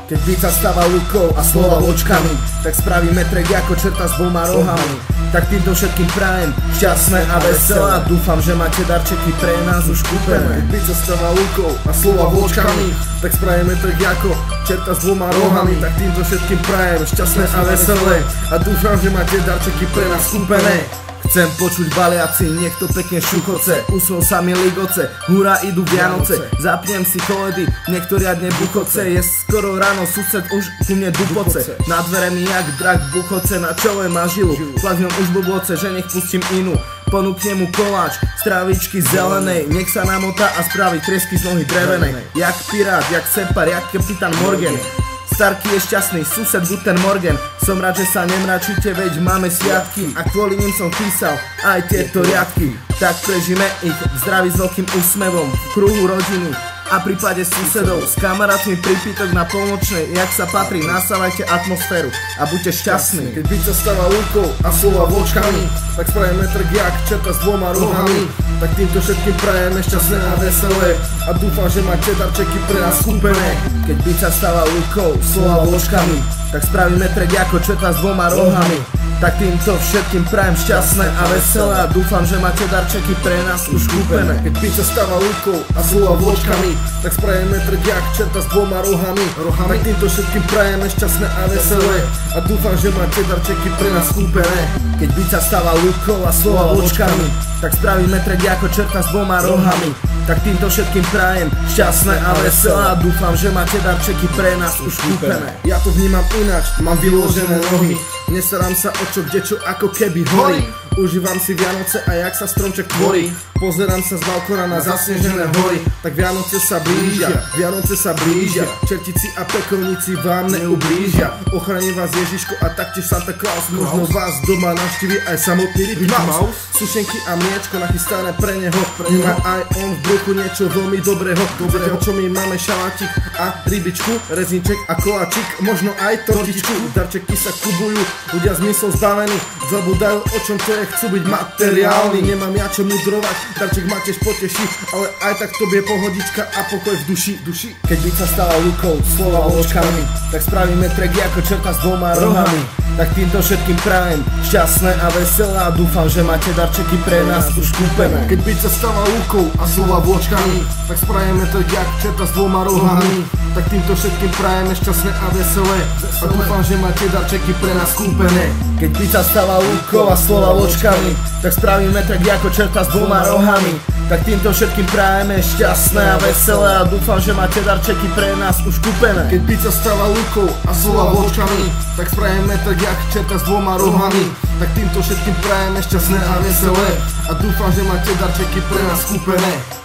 Keď bica stáva lukou a slova vočkami, tak spravíme trek ako čerta s dvoma rohami. Tak týmto všetkým prajem šťastné a veselé a dúfam, že máte darčeky pre nás už kúpené. Keď bica stáva lukou a slova vočkami, tak spravíme trek ako čerta s dvoma rohami. Tak týmto všetkým prajem šťastné a veselé a dúfam, že máte darčeky pre nás kúpené. Chcem počuť baliaci, nech to pekne šuchoce, usnú sa mi ligoce, hurá idú Vianoce. Zapnem si koledy, nech to riadne buchoce, je skoro ráno, sused už ku mne dupoce. Na dvere mi jak drak buchoce, na čele má žilu, tlak v ňom už blboce, že nech pustím inú. Ponúknem mu koláč z trávičky zelenej, nech sa namotá a spraví tresky z nohy drevenej. Jak pirát, jak separ, jak kapitán Morgan. Starky je šťastný, sused Guten Morgen. Som rád, že sa nemračíte, veď máme sviatky a kvôli nim som písal aj tieto riadky. Tak prežíme ich v zdraví s veľkým úsmevom, v kruhu rodiny a prípade susedov. S kamarátmi prípitok na polnočnej, jak sa patrí, nasávajte atmosféru a buďte šťastní. Keď bica stáva lukou a slova vočkami, tak spravíme trk jak čerta s dvoma rohami. Tak týmto všetkým prajeme šťastné a veselé a dúfam, že máte darčeky pre nás kúpené. Keď bica stáva lukou, slova vočkami, tak spravíme trek ako čerta s dvoma rohami. Tak týmto všetkým prajem šťastné a veselé a dúfam, že máte darčeky pre nás už kúpené. Keď bica stáva lukou a slova vočkami, tak spravíme trek jak čerta s dvoma rohami. Tak týmto všetkým prajeme šťastné a veselé a dúfam, že máte darčeky pre nás kúpené. Keď bica stáva lukou a slova vočkami, tak spravíme trek ako čerta s dvoma rohami. Tak týmto všetkým prajem šťastné a veselé a dúfam, že máte darčeky pre nás už kúpené. Ja to vnímam ináč, mám vyložené nohy, nestarám sa o čo kdečo ako keby hory. Užívam si Vianoce a jak sa stromček tvorí, pozerám sa z balkóna na zasnežené hory. Tak Vianoce sa blížia, Vianoce sa blížia, čertici a pekovníci vám neublížia. Ochráni vás Ježiško a taktiež Santa Claus, možno vás doma navštívi aj samotný Ricky Mouse. Sušenky a mliečko nachystané pre neho, nemá aj on v bruchu niečo veľmi dobrého. Viete o čo my máme, šalátik a rybičku, rezinček a koláčik, možno aj tortičku. Darčeky sa kubujú, ľudia zmysel zbavení, zabúdajú o čom to je, chcú byť materiálni. Nemám ja čo mudrovať, darček ma tiež poteší, ale aj tak to je pohodička a pokoj v duši. Keď bica stáva lukou, slova vočkami, tak spravíme trek ako čerta s dvoma rohami. Tak týmto všetkým prajem šťastné a veselé a dúfam, že máte darčeky pre nás už kúpené. Keď bica stáva lukou a slova vočkami, tak spravíme trek jak čerta s dvoma rohami. Tak týmto všetkým prajeme šťastné a veselé a dúfam, že máte darčeky pre nás kúpené. Keď bica stáva lukou a slova vočkami, tak spravíme trek ako čerta s dvoma rohami. Tak týmto všetkým prajeme šťastné a veselé a dúfam, že máte darčeky pre nás už kúpené. Keď bica stáva lukou a slova vočkami, tak spravíme trek jak čerta s dvoma rohami. Tak týmto všetkým prajeme šťastné a veselé a dúfam, že máte darčeky pre nás kúpené.